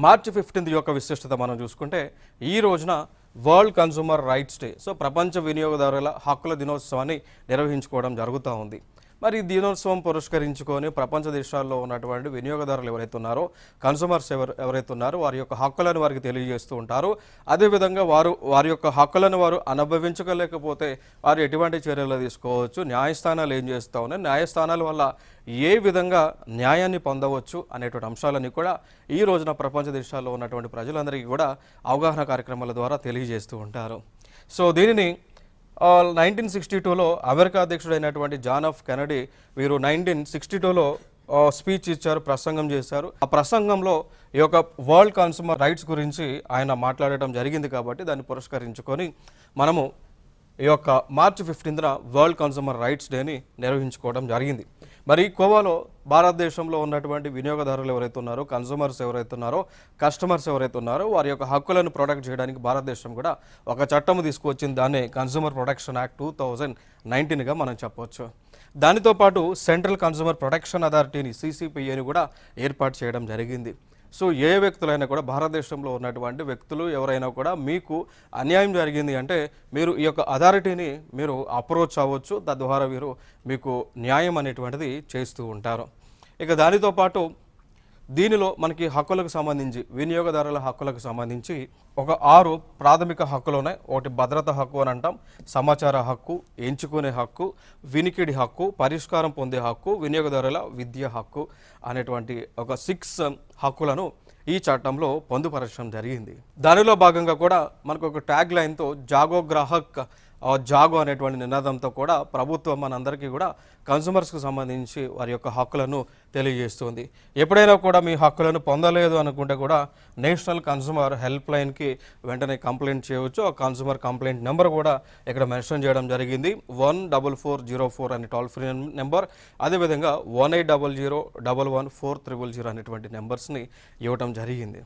మార్చి 15 యొక్క విశిష్టత మనం చూసుకుంటే ఈ రోజున world consumer rights day. So ప్రపంచ వినియోగదారుల హక్కుల దినోత్సవాన్ని నిర్వహించుకోవడం జరుగుతూ ఉంది. మరి ఈ దినోత్సవం పురస్కరించుకొని ప్రపంచ దేశాల్లో ఉన్నటువంటి వినియోగదారులు ఎవరైతే ఉన్నారో, కన్స్యూమర్స్ ఎవరైతే ఉన్నారో వారి యొక్క హక్కులను వారికి తెలియజేస్తూ ఉంటారు. అదేవిధంగా వారి యొక్క హక్కులను వారు అనుభవించలేకపోతే వారు ఎటువంటి చర్యలు తీసుకోవచ్చు, న్యాయస్థానాలు ఏం చేస్తూ ఉన్నాయి, న్యాయస్థానాల వల్ల ఏ విధంగా న్యాయాన్ని పొందవచ్చు అనేటువంటి అంశాలన్నీ కూడా ఈ రోజున ప్రపంచ దేశాల్లో ఉన్నటువంటి ప్రజలందరికీ కూడా అవగాహన కార్యక్రమాల ద్వారా తెలియజేస్తూ ఉంటారు. సో దీనిని 1962లో అమెరికా అధ్యక్షుడైనటువంటి జాన్ ఎఫ్ కెనడీ వీరు 1962లో స్పీచ్ ఇచ్చారు, ప్రసంగం చేశారు. ఆ ప్రసంగంలో ఈ యొక్క వరల్డ్ కన్స్యూమర్ రైట్స్ గురించి ఆయన మాట్లాడటం జరిగింది. కాబట్టి దాన్ని పురస్కరించుకొని మనము ఈ యొక్క మార్చి 15న వరల్డ్ కన్స్యూమర్ రైట్స్ డేని నిర్వహించుకోవడం జరిగింది. మరి కోవాలో భారతదేశంలో ఉన్నటువంటి వినియోగదారులు ఎవరైతే ఉన్నారో, కన్స్యూమర్స్ ఎవరైతే ఉన్నారో, కస్టమర్స్ ఎవరైతే ఉన్నారో వారి యొక్క హక్కులను ప్రొటెక్ట్ చేయడానికి భారతదేశం కూడా ఒక చట్టం తీసుకువచ్చింది. దాన్ని కన్స్యూమర్ ప్రొటెక్షన్ యాక్ట్ 2019గా మనం చెప్పవచ్చు. దానితో పాటు సెంట్రల్ కన్స్యూమర్ ప్రొటెక్షన్ అథారిటీని CCPAని కూడా ఏర్పాటు చేయడం జరిగింది. సో ఏ వ్యక్తులైనా కూడా భారతదేశంలో ఉన్నటువంటి వ్యక్తులు ఎవరైనా కూడా మీకు అన్యాయం జరిగింది అంటే మీరు ఈ యొక్క అథారిటీని మీరు అప్రోచ్ అవ్వచ్చు. తద్వారా వీరు మీకు న్యాయం అనేటువంటిది చేస్తూ ఉంటారు. ఇక దానితో పాటు దీనిలో మనకి హక్కులకు సంబంధించి, వినియోగదారుల హక్కులకు సంబంధించి ఒక 6 ప్రాథమిక హక్కులు ఉన్నాయి. ఒకటి భద్రత హక్కు అని అంటాం, సమాచార హక్కు, ఎంచుకునే హక్కు, వినికిడి హక్కు, పరిష్కారం పొందే హక్కు, వినియోగదారుల విద్య హక్కు అనేటువంటి ఒక 6 హక్కులను ఈ చట్టంలో పొందుపరచడం జరిగింది. దానిలో భాగంగా కూడా మనకు ఒక ట్యాగ్ లైన్తో జాగో గ్రాహక్ జాగో అనేటువంటి నినాదంతో కూడా ప్రభుత్వం మనందరికీ కూడా కన్స్యూమర్స్కి సంబంధించి వారి యొక్క హక్కులను తెలియజేస్తుంది. ఎప్పుడైనా కూడా మీ హక్కులను పొందలేదు అనుకుంటే కూడా నేషనల్ కన్స్యూమర్ హెల్ప్ లైన్కి వెంటనే కంప్లైంట్ చేయవచ్చు. ఆ కన్స్యూమర్ కంప్లైంట్ నెంబర్ కూడా ఇక్కడ మెన్షన్ చేయడం జరిగింది. 14404 అనే టోల్ ఫ్రీ నెంబర్, అదేవిధంగా 1800 11 4000 అనేటువంటి నెంబర్స్ని ఇవ్వడం జరిగింది.